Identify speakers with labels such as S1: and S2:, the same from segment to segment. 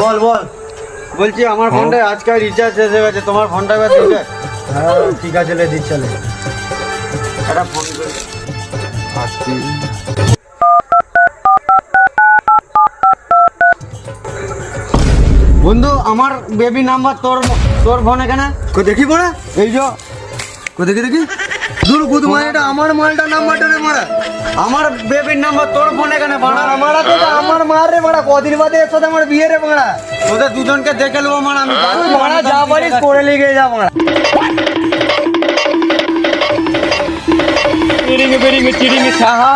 S1: বল বল।
S2: বলছি আমার ফোনটায় আজকাল রিচার্জ শেষ হয়ে গেছে, তোমার ফোনটা এবার দিবে?
S1: হ্যাঁ ঠিক আছে, লে দিচ্ছি চলে।
S2: একটা ফোন করে আসছি। বন্ধু আমার বেবি নাম্বার তোর ফোনে কেন?
S1: দেখি পড়া,
S2: এই যে
S1: দেখি দূর বুধ মানে এটা আমার মালটা নাম্বারটা রে মারা।
S2: আমার বেবির নাম্বার তোর ফোনে কেন বাড়া?
S1: মারা তো আমার মার রে মারা, কদিন বাদে এর সাথে আমার বিয়ে রে মারা।
S2: তোদের দুজনকে দেখে নেবো মারা, আমি
S1: মারা যা পারিস করে লিখে যা মারা।
S3: চিড়িং বেরিং চিড়িং সাহা,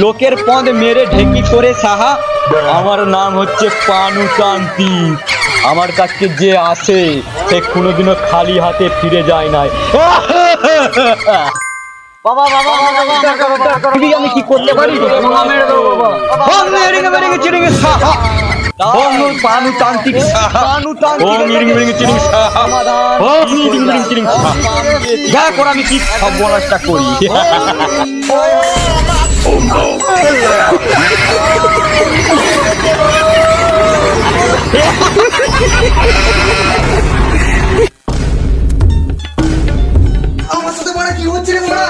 S3: লোকের পদ মেরে ঢেকি করে সাহা। আমার নাম হচ্ছে পানুতান্তি। আমার কাছে যে আসে সে কোনোদিনও খালি হাতে ফিরে যায় নাই।
S1: বাবা বাবা
S3: তুই আমি কি করতে পারি?
S1: মেরে দেবো বাবা।
S3: চিড়িং সাহা, পানুতান্ত্রিক সাহা, ওম ইরিং বিরিং চিড়িং সাহা, ওম ইরিং বিরিং চিড়িং সাহা। যা কর আমি কি সর্বনাশটা করি।
S1: আমার সাথে মারা কি হচ্ছে রে মারা?